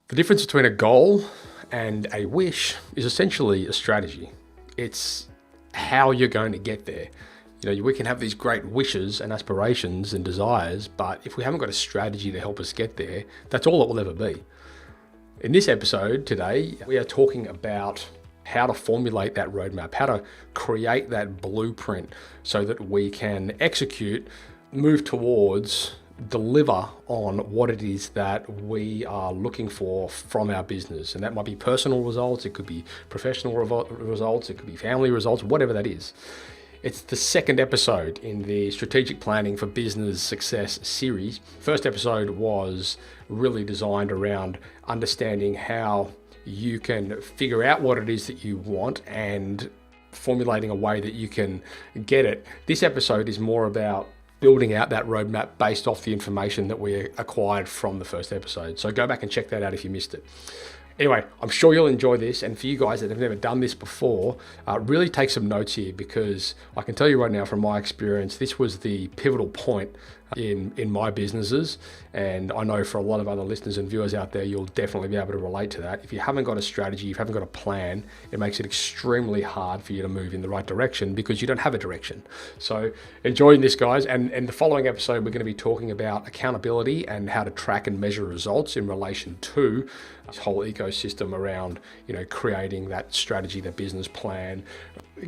The difference between a goal and a wish is essentially a strategy. It's how you're going to get there. We can have these great wishes and aspirations and desires, but if we haven't got a strategy to help us get there, that's all it will ever be. In this episode today, we are talking about how to formulate that roadmap, how to create that blueprint so that we can execute, move towards, deliver on what it is that we are looking for from our business. And that might be personal results, it could be professional results, it could be family results, whatever that is. It's the second episode in the Strategic Planning for Business Success series. First episode was really designed around understanding how you can figure out what it is that you want and formulating a way that you can get it. This episode is more about building out that roadmap based off the information that we acquired from the first episode. So go back and check that out if you missed it. Anyway, I'm sure you'll enjoy this. And for you guys that have never done this before, really take some notes here, because I can tell you right now from my experience, this was the pivotal point in my businesses. And I know for a lot of other listeners and viewers out there, you'll definitely be able to relate to that. If you haven't got a strategy, if you haven't got a plan, it makes it extremely hard for you to move in the right direction because you don't have a direction. So enjoying this, guys. And in the following episode, we're going to be talking about accountability and how to track and measure results in relation to this whole ecosystem around, creating that strategy, that business plan,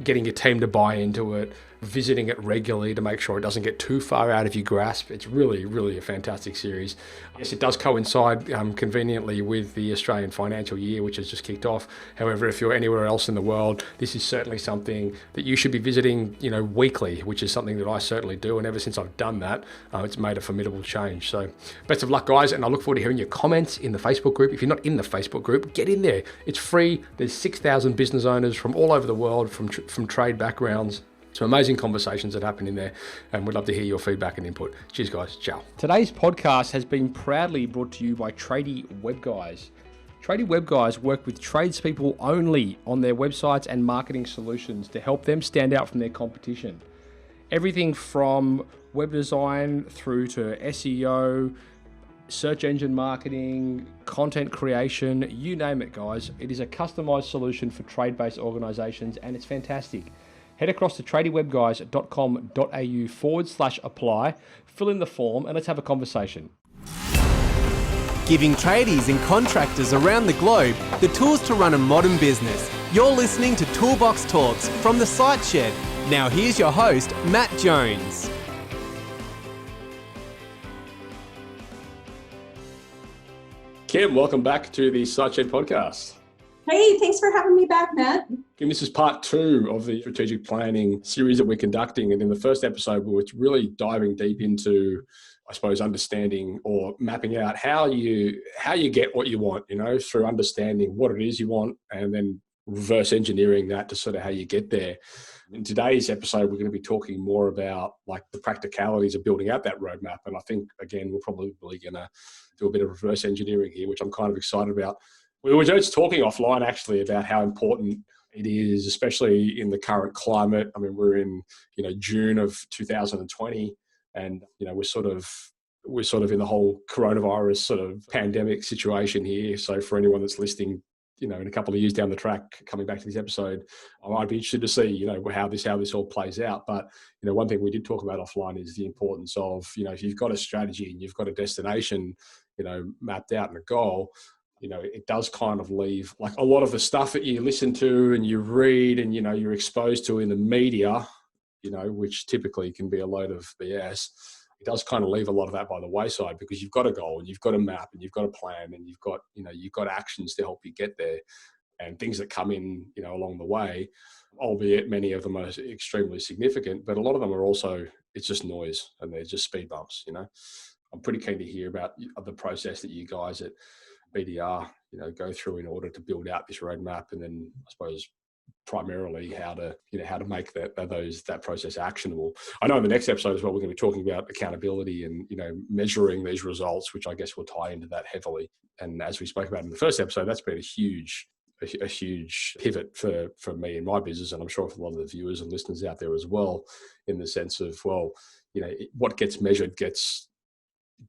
getting your team to buy into it, visiting it regularly to make sure it doesn't get too far out of your grasp. It's really, really a fantastic series. Yes, it does coincide conveniently with the Australian financial year, which has just kicked off. However, if you're anywhere else in the world, this is certainly something that you should be visiting, weekly, which is something that I certainly do. And ever since I've done that, it's made a formidable change. So best of luck, guys. And I look forward to hearing your comments in the Facebook group. If you're not in the Facebook group, get in there. It's free. There's 6,000 business owners from all over the world, from trade backgrounds. Some amazing conversations that happen in there, and we'd love to hear your feedback and input. Cheers, guys. Ciao. Today's podcast has been proudly brought to you by Tradie Web Guys. Tradie Web Guys work with tradespeople only on their websites and marketing solutions to help them stand out from their competition. Everything from web design through to SEO, search engine marketing, content creation, you name it, guys. It is a customized solution for trade-based organizations, and it's fantastic. Head across to tradiewebguys.com.au/apply, fill in the form, and let's have a conversation. Giving tradies and contractors around the globe the tools to run a modern business. You're listening to Toolbox Talks from the Site Shed. Now here's your host, Matt Jones. Kim, welcome back to the Site Shed podcast. Hey, thanks for having me back, Matt. Kim, this is part 2 of the strategic planning series that we're conducting. And in the first episode, we were really diving deep into, I suppose, understanding or mapping out how you get what you want, through understanding what it is you want and then reverse engineering that to sort of how you get there. In today's episode, we're going to be talking more about like the practicalities of building out that roadmap. And I think, again, we're probably going to do a bit of reverse engineering here, which I'm kind of excited about. We were just talking offline actually about how important it is, especially in the current climate. I mean, we're in, June of 2020, and, we're sort of in the whole coronavirus sort of pandemic situation here. So for anyone that's listening, in a couple of years down the track, coming back to this episode, I'd be interested to see, how this all plays out. But, one thing we did talk about offline is the importance of, if you've got a strategy and you've got a destination, mapped out and a goal, it does kind of leave like a lot of the stuff that you listen to and you read and, you're exposed to in the media, which typically can be a load of BS. It does kind of leave a lot of that by the wayside because you've got a goal and you've got a map and you've got a plan and you've got actions to help you get there and things that come in, along the way, albeit many of them are extremely significant, but a lot of them are also, it's just noise and they're just speed bumps, I'm pretty keen to hear about the process that you guys at BDR, go through in order to build out this roadmap, and then I suppose primarily how to make that process actionable. I know in the next episode as well, we're going to be talking about accountability and, measuring these results, which I guess will tie into that heavily. And as we spoke about in the first episode, that's been a huge pivot for me in my business. And I'm sure for a lot of the viewers and listeners out there as well, in the sense of, well, what gets measured gets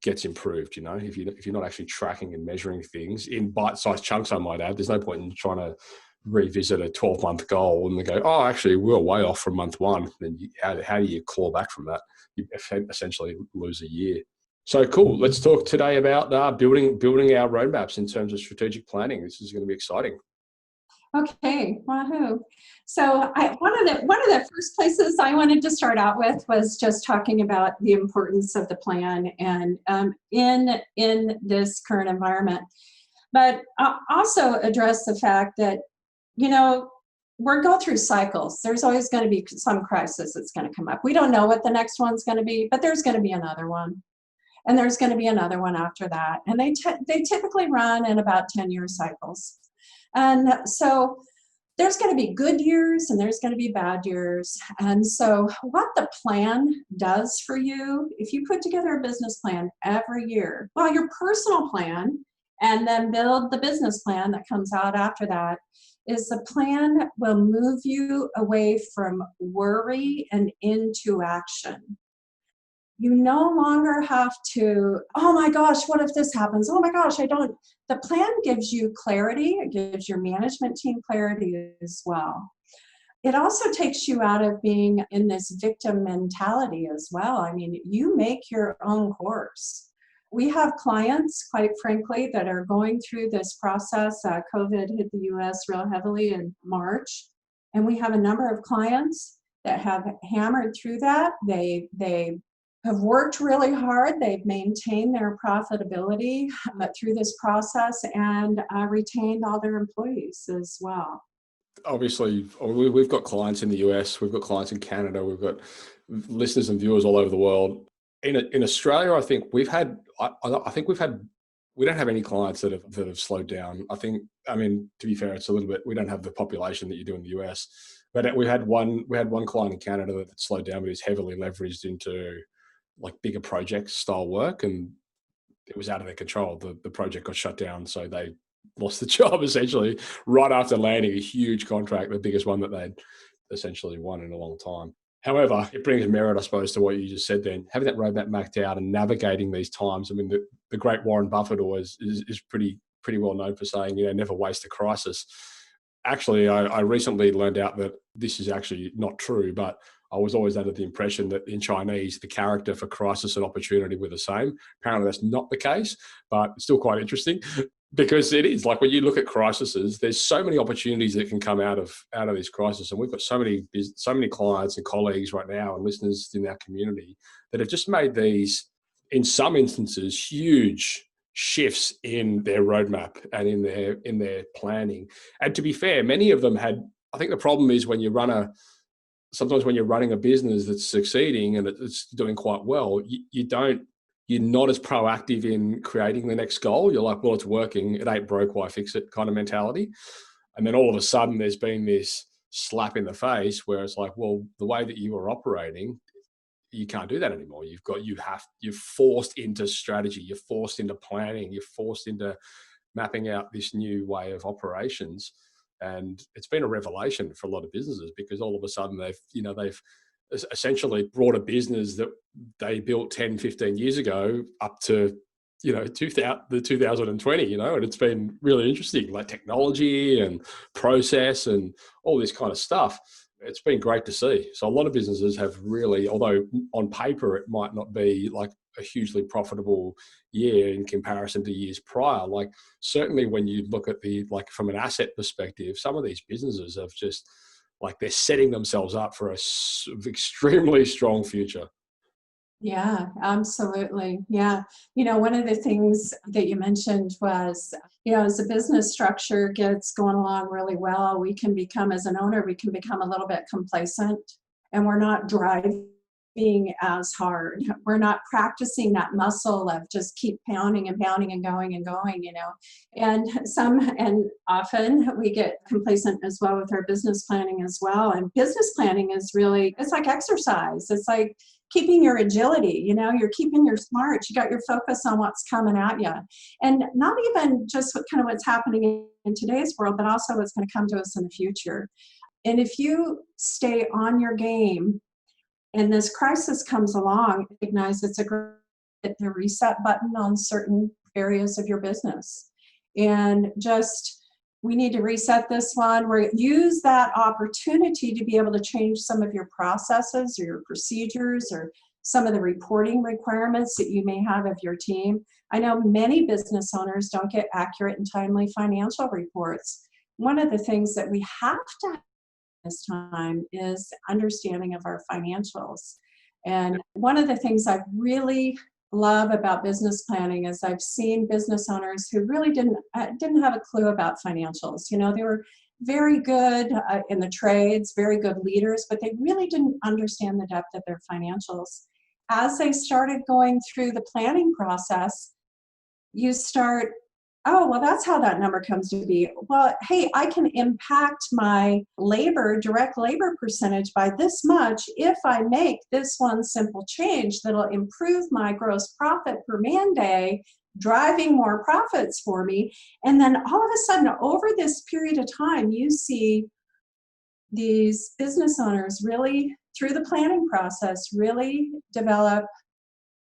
gets improved. If you're not actually tracking and measuring things in bite-sized chunks, I might add, there's no point in trying to revisit a 12-month goal and they go, oh, actually, we were way off from month one. Then how do you claw back from that? You essentially lose a year. So cool. Let's talk today about building our roadmaps in terms of strategic planning. This is going to be exciting. Okay, wahoo. So one of the first places I wanted to start out with was just talking about the importance of the plan and in this current environment, but also address the fact that we're going through cycles. There's always going to be some crisis that's going to come up. We don't know what the next one's going to be, but there's going to be another one, and there's going to be another one after that, and they typically run in about 10-year cycles. And so there's going to be good years and there's going to be bad years. And so what the plan does for you, if you put together a business plan every year, well, your personal plan, and then build the business plan that comes out after that, is the plan will move you away from worry and into action. You no longer have to, oh my gosh, what if this happens? Oh my gosh, the plan gives you clarity. It gives your management team clarity as well. It also takes you out of being in this victim mentality as well. I mean, you make your own course. We have clients, quite frankly, that are going through this process. COVID hit the US real heavily in March. And we have a number of clients that have hammered through that. They have worked really hard. They've maintained their profitability through this process and retained all their employees as well. Obviously, we've got clients in the US, we've got clients in Canada, we've got listeners and viewers all over the world. In Australia, I think we don't have any clients that have slowed down. I mean, to be fair, it's a little bit, we don't have the population that you do in the US, but we had one client in Canada that slowed down, but is heavily leveraged into like bigger project style work, and it was out of their control. The project got shut down, so they lost the job essentially right after landing a huge contract, the biggest one that they'd essentially won in a long time. However, it brings merit, I suppose, to what you just said then, having that roadmap mapped out and navigating these times. I mean, the great Warren Buffett always is pretty well known for saying, never waste a crisis. Actually, I recently learned out that this is actually not true, but I was always under the impression that in Chinese, the character for crisis and opportunity were the same. Apparently that's not the case, but it's still quite interesting because it is. Like when you look at crises, there's so many opportunities that can come out of this crisis. And we've got so many clients and colleagues right now and listeners in our community that have just made these, in some instances, huge shifts in their roadmap and in their planning. And to be fair, many of them had, I think the problem is sometimes when you're running a business that's succeeding and it's doing quite well, you're not as proactive in creating the next goal. You're like, well, it's working. It ain't broke, why fix it kind of mentality. And then all of a sudden there's been this slap in the face where it's like, well, the way that you were operating, you can't do that anymore. You're forced into strategy. You're forced into planning. You're forced into mapping out this new way of operations. And it's been a revelation for a lot of businesses because all of a sudden they've essentially brought a business that they built 10, 15 years ago up to, 2020, and it's been really interesting, like technology and process and all this kind of stuff. It's been great to see. So a lot of businesses have really, although on paper it might not be like a hugely profitable year in comparison to years prior, like certainly when you look at from an asset perspective, some of these businesses have just like they're setting themselves up for a extremely strong future. Yeah, absolutely. Yeah. One of the things that you mentioned was, as the business structure gets going along really well, as an owner, we can become a little bit complacent and we're not driving as hard. We're not practicing that muscle of just keep pounding and pounding and going, and often we get complacent as well with our business planning as well. And business planning is really, it's like exercise. It's like keeping your agility, you're keeping your smarts, you got your focus on what's coming at you. And not even just what's happening in today's world, but also what's going to come to us in the future. And if you stay on your game and this crisis comes along, recognize it's a hit the reset button on certain areas of your business. And just, we need to reset this one, or use that opportunity to be able to change some of your processes or your procedures or some of the reporting requirements that you may have of your team. I know many business owners don't get accurate and timely financial reports. One of the things that we have to have this time is understanding of our financials. And one of the things I really love about business planning is I've seen business owners who really didn't have a clue about financials. You know, they were very good in the trades, very good leaders, but they really didn't understand the depth of their financials. As they started going through the planning process, you start, oh, well, that's how that number comes to be. Well, hey, I can impact my direct labor percentage by this much if I make this one simple change that'll improve my gross profit per man day, driving more profits for me. And then all of a sudden, over this period of time, you see these business owners really, through the planning process, really develop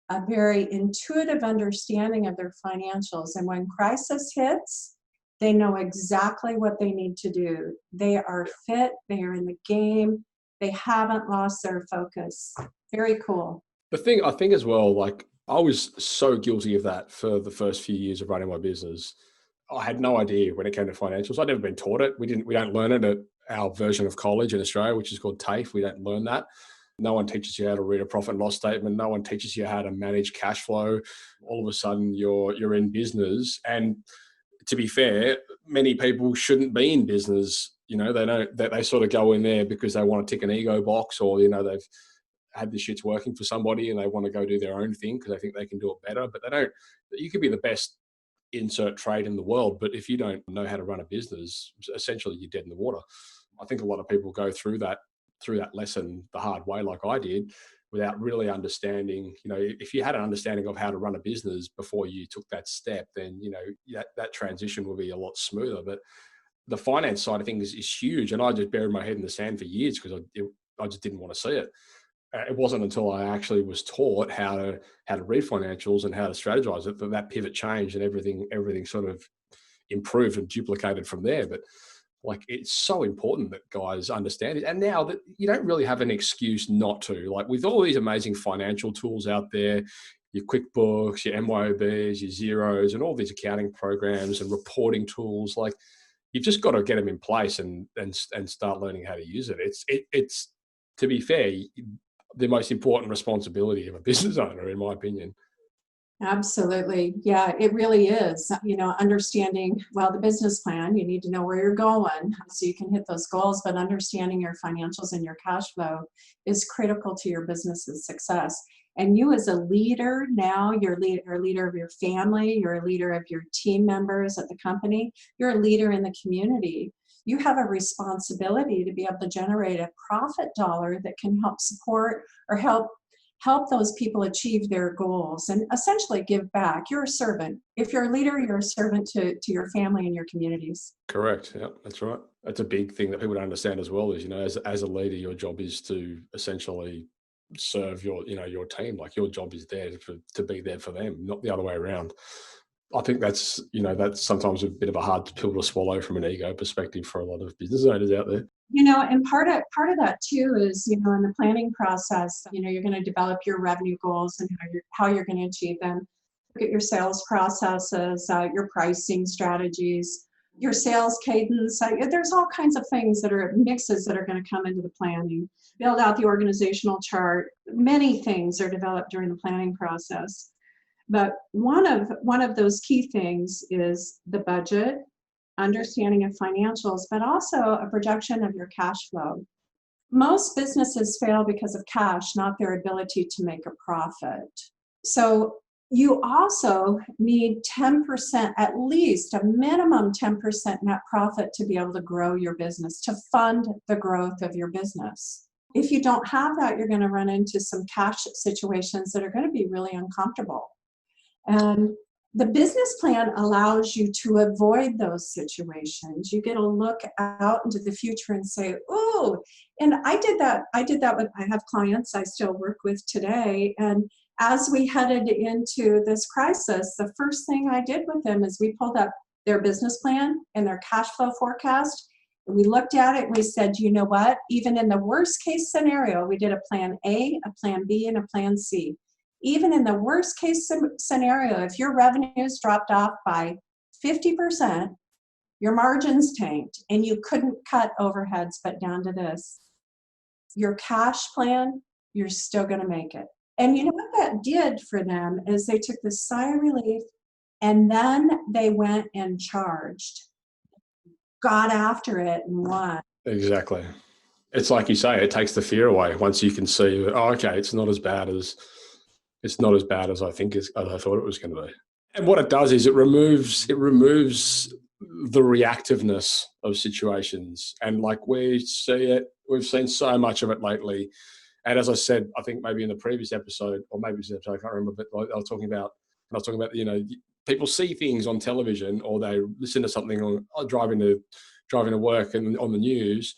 a very intuitive understanding of their financials. And when crisis hits, they know exactly what they need to do. They are fit, they are in the game, they haven't lost their focus. Very cool. The thing I think as well, like I was so guilty of that for the first few years of running my business. I had no idea when it came to financials. I'd never been taught it. We don't learn it at our version of college in Australia, which is called TAFE. We don't learn that. No one teaches you how to read a profit and loss statement. No one teaches you how to manage cash flow. All of a sudden, you're in business. And to be fair, many people shouldn't be in business. You know, they don't. They sort of go in there because they want to tick an ego box, or you know, they've had this shit's working for somebody and they want to go do their own thing because they think they can do it better. But they don't. You could be the best insert trade in the world, but if you don't know how to run a business, essentially you're dead in the water. I think a lot of people go through that lesson the hard way, like I did, without really understanding. You know, if you had an understanding of how to run a business before you took that step, then you know that transition will be a lot smoother. But the finance side of things is huge, and I just buried my head in the sand for years because I just didn't want to see it. It wasn't until I actually was taught how to read financials and how to strategize it that pivot changed and everything sort of improved and duplicated from there. But like, it's so important that guys understand it. And now that you don't really have an excuse not to, like with all these amazing financial tools out there, your QuickBooks, your MYOBs, your Zeros, and all these accounting programs and reporting tools, like you've just got to get them in place and start learning how to use it. It's to be fair, the most important responsibility of a business owner, in my opinion. Absolutely. Yeah, it really is. You know, understanding, well, the business plan, you need to know where you're going so you can hit those goals, but understanding your financials and your cash flow is critical to your business's success. And you as a leader, now you're a leader of your family, you're a leader of your team members at the company, you're a leader in the community. You have a responsibility to be able to generate a profit dollar that can help support or help those people achieve their goals and essentially give back. You're a servant. If you're a leader, you're a servant to your family and your communities. Correct. Yeah, that's right. That's a big thing that people don't understand as well, is, you know, as a leader, your job is to essentially serve your team. Like your job is there to be there for them, not the other way around. I think that's sometimes a bit of a hard pill to swallow from an ego perspective for a lot of business owners out there. You know, and part of that too is, you know, in the planning process, you know, you're going to develop your revenue goals and how you're going to achieve them. Look at your sales processes, your pricing strategies, your sales cadence. There's all kinds of things that are mixes that are going to come into the planning. Build out the organizational chart. Many things are developed during the planning process. But one of those key things is the budget, understanding of financials, but also a projection of your cash flow. Most businesses fail because of cash, not their ability to make a profit. So you also need 10%, at least a minimum 10% net profit to be able to grow your business, to fund the growth of your business. If you don't have that, you're going to run into some cash situations that are going to be really uncomfortable. And the business plan allows you to avoid those situations. You get to look out into the future and say, oh, and I did that. I have clients I still work with today, and as we headed into this crisis, the first thing I did with them is we pulled up their business plan and their cash flow forecast. And we looked at it and we said, you know what? Even in the worst case scenario, we did a plan A, a plan B, and a plan C. Even in the worst case scenario, if your revenues dropped off by 50%, your margins tanked, and you couldn't cut overheads but down to this, your cash plan, you're still going to make it. And you know what that did for them is they took this sigh of relief, and then they went and charged, got after it, and won. Exactly. It's like you say, it takes the fear away once you can see that, oh, okay, it's not as bad as I think as I thought it was going to be. And what it does is it removes the reactiveness of situations. And like we've seen so much of it lately. And as I said, I think maybe in the previous episode, or maybe this episode, I can't remember, but I was talking about, people see things on television, or they listen to something on driving to work and on the news,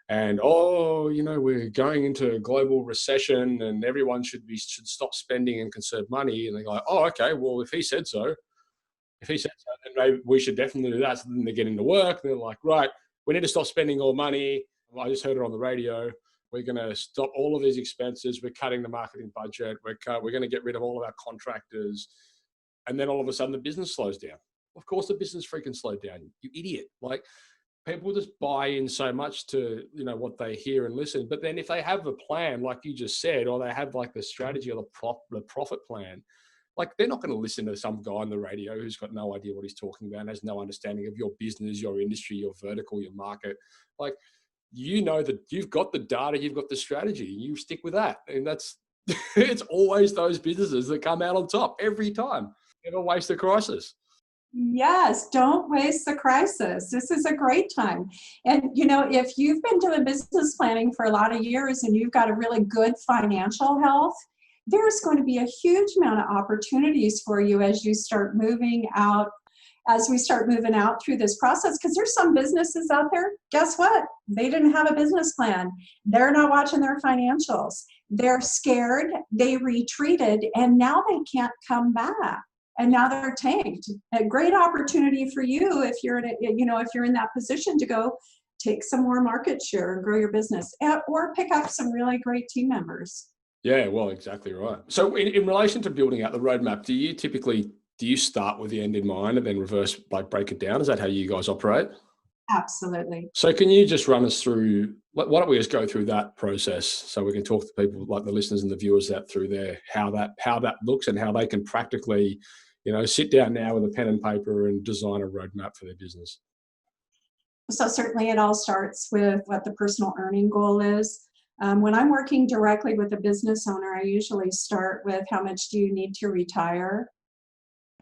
and we're going into a global recession and everyone should stop spending and conserve money. And they go, oh, okay, well, if he said so, then maybe we should definitely do that. So then they get into work and they're like, right, we need to stop spending all money. I just heard it on the radio. We're going to stop all of these expenses. We're cutting the marketing budget. We're going to get rid of all of our contractors. And then all of a sudden the business slows down. Of course, the business freaking slowed down. You idiot. Like, people just buy in so much to, what they hear and listen. But then if they have a plan, like you just said, or they have like the strategy or the profit plan, like they're not going to listen to some guy on the radio who's got no idea what he's talking about and has no understanding of your business, your industry, your vertical, your market. Like, that you've got the data, you've got the strategy, you stick with that. And that's, it's always those businesses that come out on top every time. Never waste a crisis. Yes, don't waste the crisis. This is a great time. And, if you've been doing business planning for a lot of years and you've got a really good financial health, there's going to be a huge amount of opportunities for you as we start moving out through this process. Because there's some businesses out there, guess what? They didn't have a business plan. They're not watching their financials. They're scared. They retreated, and now they can't come back. And now they're tanked. A great opportunity for you if you're in that position to go take some more market share and grow your business, or pick up some really great team members. Yeah, well, exactly right. So in relation to building out the roadmap, do you start with the end in mind and then reverse, like break it down? Is that how you guys operate? Absolutely. So can you just run us through, why don't we just go through that process so we can talk to people like the listeners and the viewers that through there, how that looks and how they can practically, sit down now with a pen and paper and design a roadmap for their business. So certainly it all starts with what the personal earning goal is. When I'm working directly with a business owner, I usually start with how much do you need to retire?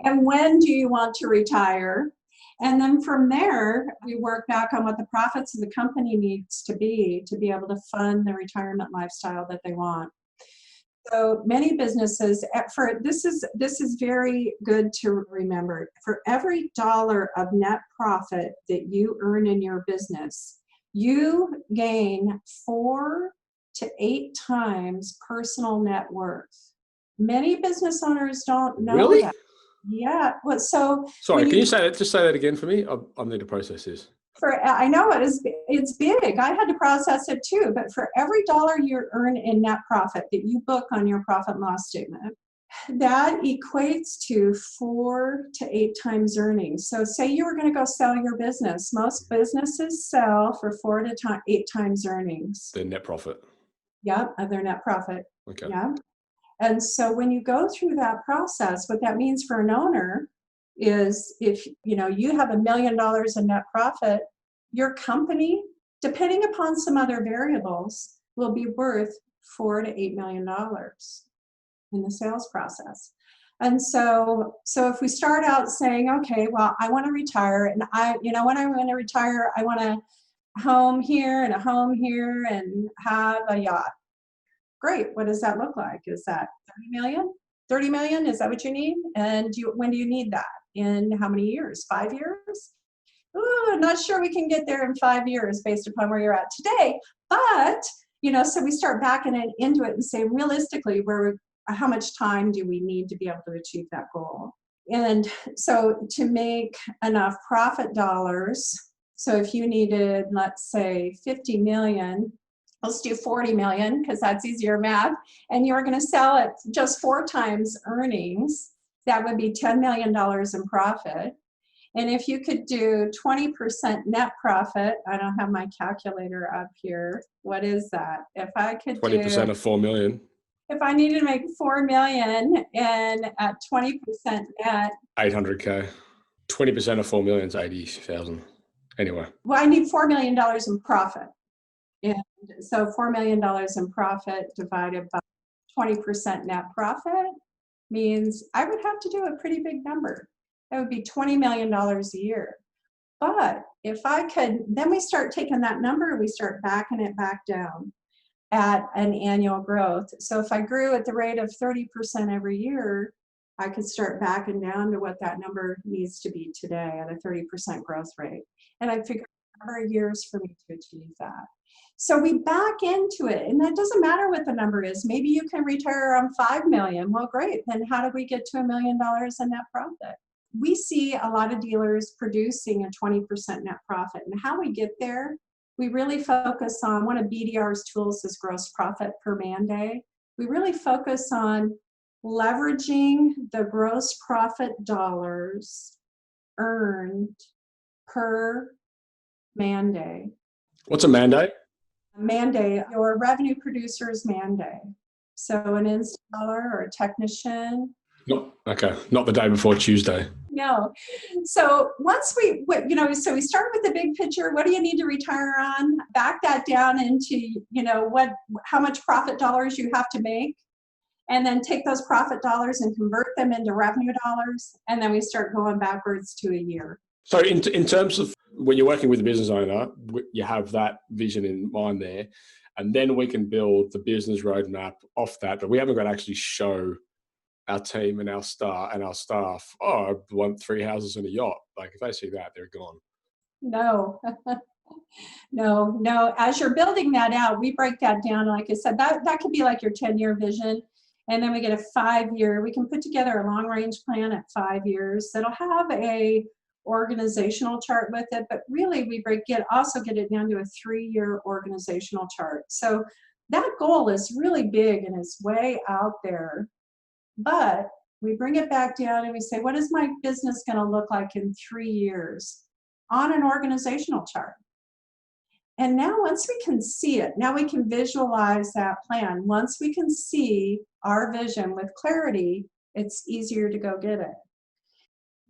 And when do you want to retire? And then from there, we work back on what the profits of the company needs to be able to fund the retirement lifestyle that they want. So many businesses, this is very good to remember. For every dollar of net profit that you earn in your business, you gain 4 to 8 times personal net worth. Many business owners don't know really? that. Yeah. Well, so sorry, can you say that? Just say that again for me. I need to process this. I know it's big. I had to process it too. But for every dollar you earn in net profit that you book on your profit and loss statement, that equates to 4 to 8 times earnings. So say you were going to go sell your business. Most businesses sell for 4 to 8 times earnings. Their net profit. Yep, of their net profit. Okay. Yeah. And so when you go through that process, what that means for an owner is if you have $1 million in net profit, your company, depending upon some other variables, will be worth $4 to $8 million in the sales process. And so if we start out saying, okay, well, I want to retire, and when I want to retire, I want a home here and a home here and have a yacht. Great. What does that look like? Is that 30 million? 30 million? Is that what you need? And when do you need that? In how many years? 5 years? Ooh, not sure we can get there in 5 years based upon where you're at today. But, so we start backing it into it and say, realistically, how much time do we need to be able to achieve that goal? And so to make enough profit dollars, so if you needed, let's say 50 million, let's do 40 million because that's easier math, and you're going to sell it just 4 times earnings, that would be $10 million in profit. And if you could do 20% net profit, I don't have my calculator up here. What is that? If I could 20% of 4 million. If I needed to make 4 million and at 20% net, 800K. 20% of 4 million is 80,000. Anyway. Well, I need $4 million in profit. And so $4 million in profit divided by 20% net profit means I would have to do a pretty big number. That would be $20 million a year. But if I could, then we start taking that number, we start backing it back down at an annual growth. So if I grew at the rate of 30% every year, I could start backing down to what that number needs to be today at a 30% growth rate. And I'd figure out a number of years for me to achieve that. So we back into it, and that doesn't matter what the number is. Maybe you can retire on 5 million. Well, great. Then how do we get to $1 million in net profit? We see a lot of dealers producing a 20% net profit, and how we get there, we really focus on, one of BDR's tools is gross profit per man day. We really focus on leveraging the gross profit dollars earned per man day. What's a man day? Man day, or revenue producer's man day. So an installer or a technician. Not the day before Tuesday. No. So once so we start with the big picture. What do you need to retire on? Back that down into, how much profit dollars you have to make. And then take those profit dollars and convert them into revenue dollars. And then we start going backwards to a year. So in terms of when you're working with a business owner, you have that vision in mind there. And then we can build the business roadmap off that. But we haven't got to actually show our team and our staff, oh, I want 3 houses and a yacht. Like if they see that, they're gone. No, no. As you're building that out, we break that down. Like I said, that could be like your 10-year vision. And then we get a 5-year, we can put together a long range plan at 5 years that'll have a organizational chart with it, but really we also get it down to a 3-year organizational chart. So that goal is really big and is way out there. But we bring it back down and we say, what is my business going to look like in 3 years on an organizational chart? And now once we can see it, now we can visualize that plan. Once we can see our vision with clarity, it's easier to go get it.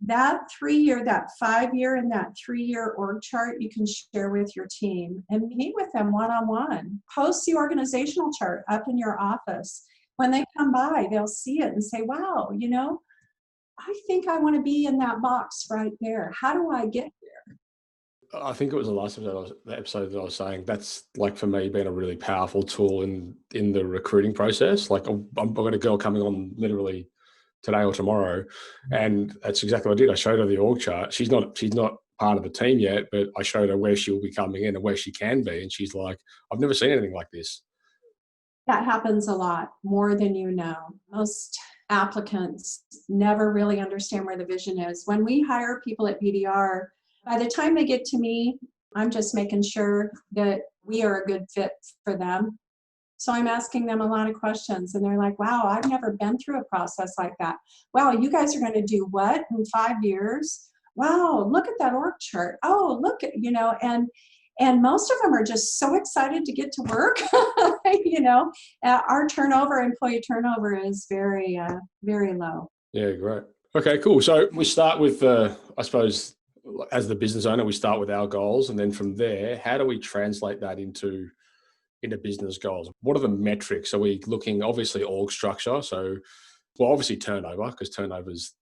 That 3-year, that 5-year, and that 3-year org chart you can share with your team and meet with them one-on-one. Post the organizational chart up in your office. When they come by, they'll see it and say, wow, I think I want to be in that box right there. How do I get there? I think it was the last episode that I was saying that's like for me been a really powerful tool in the recruiting process. Like I've got a girl coming on literally today or tomorrow, and that's exactly what I did. I showed her the org chart. She's not part of the team yet, but I showed her where she'll be coming in and where she can be, and she's like, I've never seen anything like this. That happens a lot, more than you know. Most applicants never really understand where the vision is. When we hire people at BDR, by the time they get to me, I'm just making sure that we are a good fit for them. So I'm asking them a lot of questions, and they're like, wow, I've never been through a process like that. Wow, you guys are going to do what in 5 years? Wow, look at that org chart. Oh, look at, and most of them are just so excited to get to work. Our employee turnover is very, very low. Yeah, great. Okay, cool. So we start with, I suppose, as the business owner, we start with our goals. And then from there, how do we translate that into business goals? What are the metrics? Are we looking, obviously, org structure? So, well, obviously turnover, because turnover is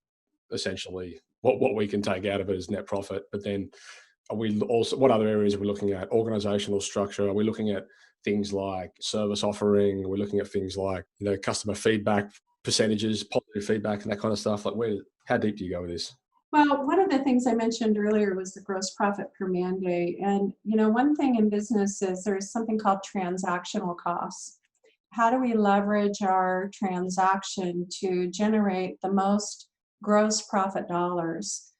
essentially what we can take out of it is net profit. But then are we also, what other areas are we looking at? Organizational structure? Are we looking at things like service offering? Are we looking at things like, customer feedback percentages, positive feedback, and that kind of stuff? Like, how deep do you go with this? Well, one of the things I mentioned earlier was the gross profit per man day. And, one thing in business is there's something called transactional costs. how do we leverage our transaction to generate the most gross profit dollars?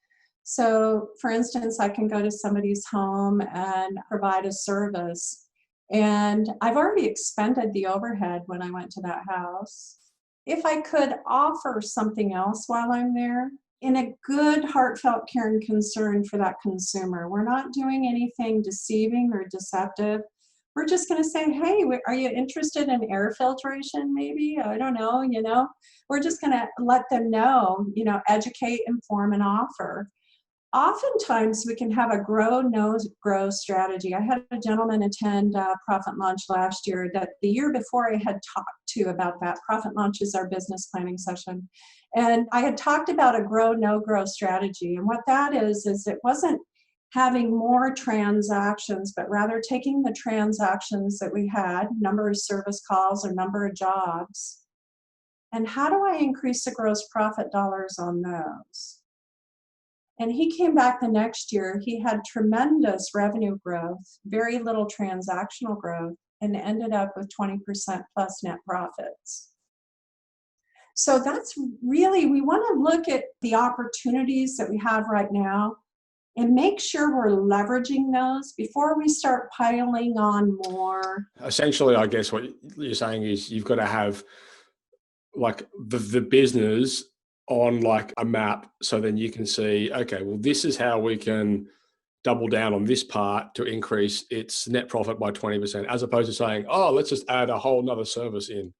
So for instance, I can go to somebody's home and provide a service, and I've already expended the overhead when I went to that house. If I could offer something else while I'm there, in a good, heartfelt care and concern for that consumer, we're not doing anything deceiving or deceptive. We're just going to say, hey, are you interested in air filtration? Maybe, I don't know, we're just going to let them know, educate, inform, and offer. Oftentimes we can have a grow, no grow strategy. I had a gentleman attend Profit Launch last year that the year before I had talked to about that. Profit Launch is our business planning session. And I had talked about a grow, no grow strategy. And what that is it wasn't having more transactions, but rather taking the transactions that we had, number of service calls or number of jobs, and how do I increase the gross profit dollars on those? And he came back the next year. He had tremendous revenue growth, very little transactional growth, and ended up with 20% plus net profits. So that's really, we want to look at the opportunities that we have right now and make sure we're leveraging those before we start piling on more. Essentially, I guess what you're saying is you've got to have like the business on like a map, so then you can see, okay, well, this is how we can double down on this part to increase its net profit by 20%, as opposed to saying, oh, let's just add a whole nother service in.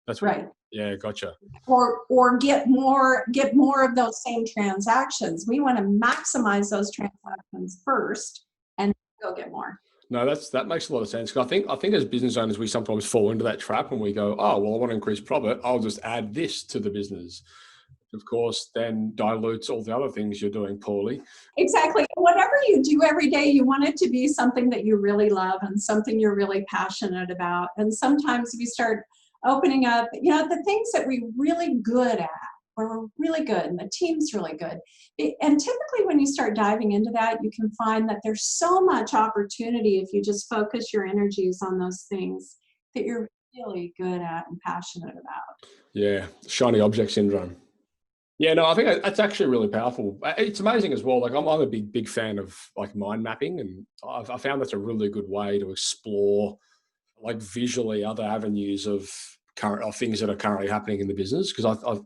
That's what, right. Yeah, gotcha. Or get more of those same transactions. We want to maximize those transactions first and go get more. No, that makes a lot of sense. Because I think as business owners, we sometimes fall into that trap and we go, oh, well, I want to increase profit. I'll just add this to the business. Of course, then dilutes all the other things you're doing poorly. Exactly. Whatever you do every day, you want it to be something that you really love and something you're really passionate about. And sometimes we start opening up, the things that we're really good at, where we're really good and the team's really good. And typically when you start diving into that, you can find that there's so much opportunity if you just focus your energies on those things that you're really good at and passionate about. Yeah, shiny object syndrome. Yeah, no, I think that's actually really powerful. It's amazing as well. Like I'm a big fan of like mind mapping, and I found that's a really good way to explore like visually other avenues of things that are currently happening in the business. Because I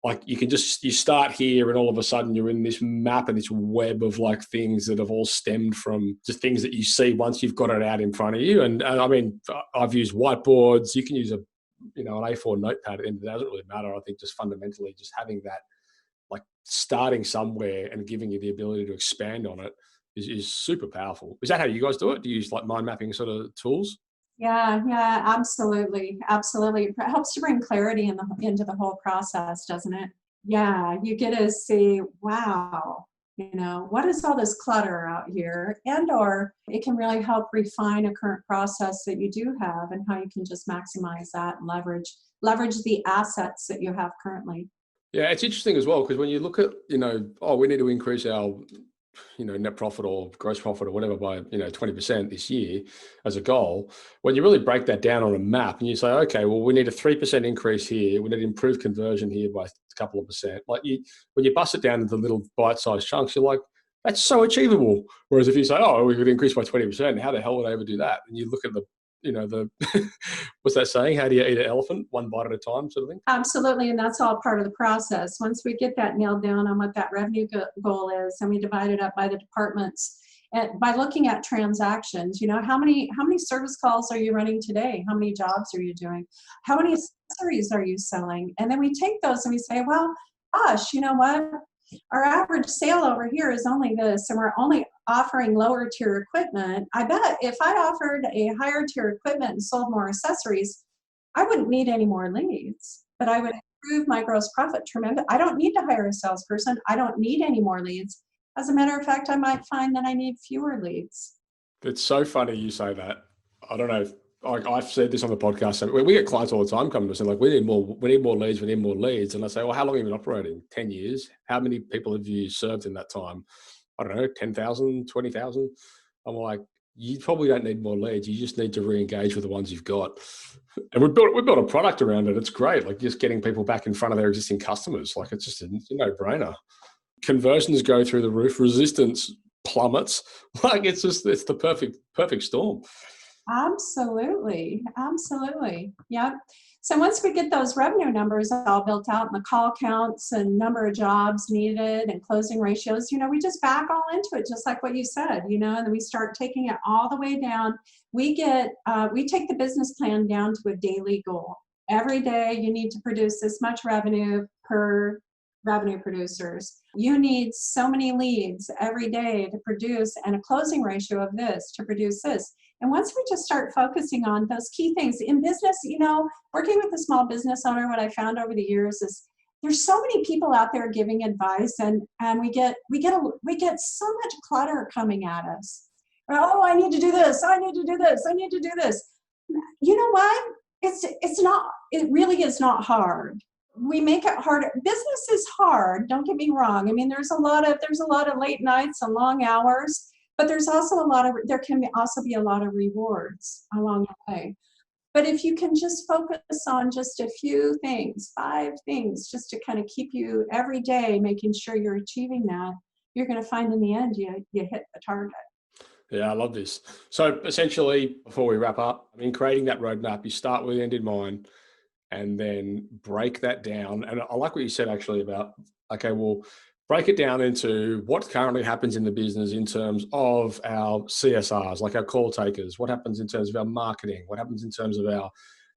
like you start here and all of a sudden you're in this map and this web of like things that have all stemmed from just things that you see once you've got it out in front of you. And I mean, I've used whiteboards. You can use an A4 notepad. At the end of the day, it doesn't really matter. I think just fundamentally just having that, like starting somewhere and giving you the ability to expand on it is super powerful. Is that how you guys do it? Do you use like mind mapping sort of tools? Yeah, absolutely. It helps to bring clarity into the whole process, doesn't it? Yeah, you get to see, wow, what is all this clutter out here? Or it can really help refine a current process that you do have and how you can just maximize that and leverage the assets that you have currently. Yeah, it's interesting as well, because when you look at, we need to increase our, net profit or gross profit or whatever by, 20% this year as a goal. When you really break that down on a map and you say, okay, well, we need a 3% increase here. We need to improve conversion here by a couple of percent. Like when you bust it down into little bite-sized chunks, you're like, that's so achievable. Whereas if you say, oh, we could increase by 20%, how the hell would I ever do that? And you look at the what's that saying? How do you eat an elephant? One bite at a time, sort of thing? Absolutely. And that's all part of the process. Once we get that nailed down on what that revenue goal is, and we divide it up by the departments, and by looking at transactions, how many service calls are you running today? How many jobs are you doing? How many accessories are you selling? And then we take those and we say, well, gosh, you know what? Our average sale over here is only this, and we're only offering lower tier equipment. I bet if I offered a higher tier equipment and sold more accessories, I wouldn't need any more leads, but I would improve my gross profit tremendously. I don't need to hire a salesperson. I don't need any more leads. As a matter of fact, I might find that I need fewer leads. It's so funny you say that. I don't know if I've said this on the podcast. So we get clients all the time coming to us and like, we need more leads. And I say, well, how long have you been operating? 10 years. How many people have you served in that time? I don't know, 10,000, 20,000. I'm like, you probably don't need more leads. You just need to re-engage with the ones you've got. And we've built a product around it. It's great. Like just getting people back in front of their existing customers. Like it's just a no-brainer. Conversions go through the roof. Resistance plummets. Like it's the perfect storm. Absolutely. Yep. So once we get those revenue numbers all built out and the call counts and number of jobs needed and closing ratios, we just back all into it, just like what you said, and then we start taking it all the way down. We take the business plan down to a daily goal. Every day you need to produce this much revenue per revenue producers. You need so many leads every day to produce, and a closing ratio of this to produce this. And once we just start focusing on those key things in business, working with a small business owner, what I found over the years is there's so many people out there giving advice, and we get so much clutter coming at us. Oh, I need to do this. I need to do this. I need to do this. You know what? It really is not hard. We make it harder. Business is hard. Don't get me wrong. I mean, there's a lot of late nights and long hours, but there can also be a lot of rewards along the way. But if you can just focus on just a few things, 5 things, just to kind of keep you every day making sure you're achieving that, you're going to find in the end you hit the target. Yeah, I love this. So essentially, before we wrap up, creating that roadmap, you start with the end in mind and then break that down. And I like what you said actually about, okay, well, break it down into what currently happens in the business in terms of our CSRs, like our call takers, what happens in terms of our marketing, what happens in terms of our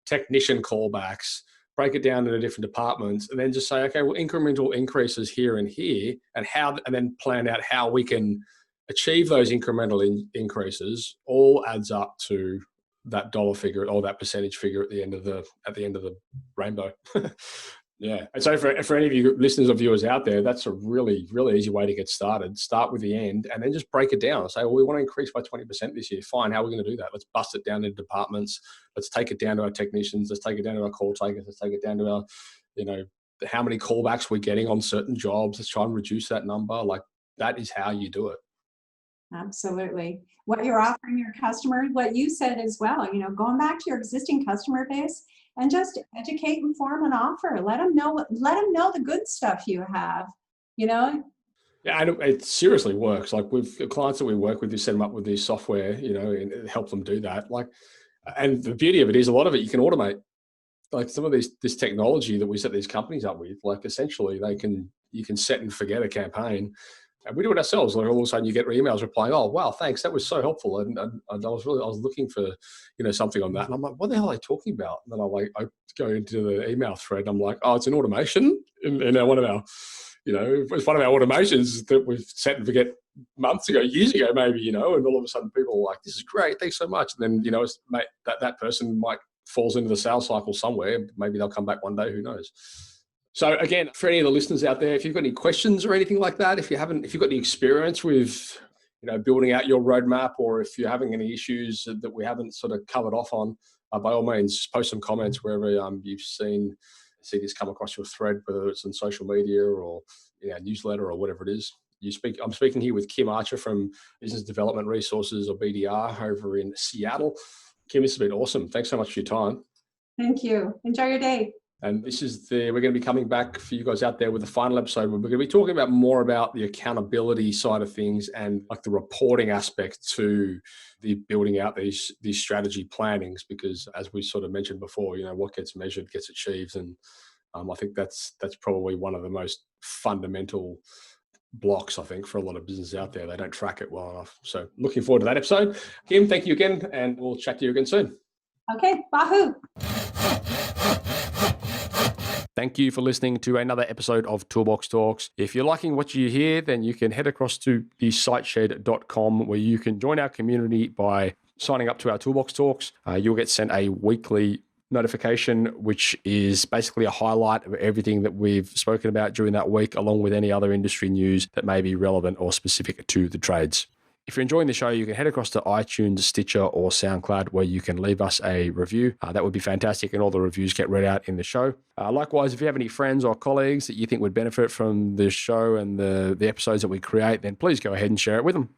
technician callbacks, break it down into different departments, and then just say, okay, well, incremental increases here and here, and then plan out how we can achieve those incremental increases. All adds up to that dollar figure or that percentage figure at the end of the rainbow. Yeah. And so for any of you listeners or viewers out there, that's a really, really easy way to get started. Start with the end and then just break it down and say, well, we want to increase by 20% this year. Fine. How are we going to do that? Let's bust it down into departments. Let's take it down to our technicians. Let's take it down to our call takers. Let's take it down to our, how many callbacks we're getting on certain jobs. Let's try and reduce that number. Like that is how you do it. Absolutely. What you're offering your customer, what you said as well, going back to your existing customer base and just educate, inform, and offer. Let them know the good stuff you have, Yeah, and it seriously works. Like with the clients that we work with, you set them up with this software, and help them do that. Like, and the beauty of it is a lot of it you can automate. Like some of this technology that we set these companies up with, like essentially you can set and forget a campaign. And we do it ourselves. Like all of a sudden you get emails replying, oh, wow, thanks. That was so helpful. And I was looking for, something on that. And I'm like, what the hell are they talking about? And then I go into the email thread. And I'm like, oh, it's an automation. And one of our, it's one of our automations that we've set and forget months ago, years ago, maybe, and all of a sudden people are like, this is great. Thanks so much. And then, that person might falls into the sales cycle somewhere. Maybe they'll come back one day. Who knows? So again, for any of the listeners out there, if you've got any questions or anything like that, if you've got any experience with, building out your roadmap, or if you're having any issues that we haven't sort of covered off on, by all means, post some comments wherever you've see this come across your thread, whether it's on social media or newsletter or whatever it is. I'm speaking here with Kim Archer from Business Development Resources, or BDR, over in Seattle. Kim, this has been awesome. Thanks so much for your time. Thank you. Enjoy your day. And we're going to be coming back for you guys out there with the final episode. We're going to be talking more about the accountability side of things and like the reporting aspect to the building out these strategy plannings, because as we sort of mentioned before, what gets measured gets achieved. And I think that's probably one of the most fundamental blocks, I think, for a lot of businesses out there. They don't track it well enough. So looking forward to that episode. Kim, thank you again, and we'll chat to you again soon. Okay, wahoo. Thank you for listening to another episode of Toolbox Talks. If you're liking what you hear, then you can head across to thesiteshed.com, where you can join our community by signing up to our Toolbox Talks. You'll get sent a weekly notification, which is basically a highlight of everything that we've spoken about during that week, along with any other industry news that may be relevant or specific to the trades. If you're enjoying the show, you can head across to iTunes, Stitcher, or SoundCloud, where you can leave us a review. That would be fantastic, and all the reviews get read out in the show. Likewise, if you have any friends or colleagues that you think would benefit from the show and the episodes that we create, then please go ahead and share it with them.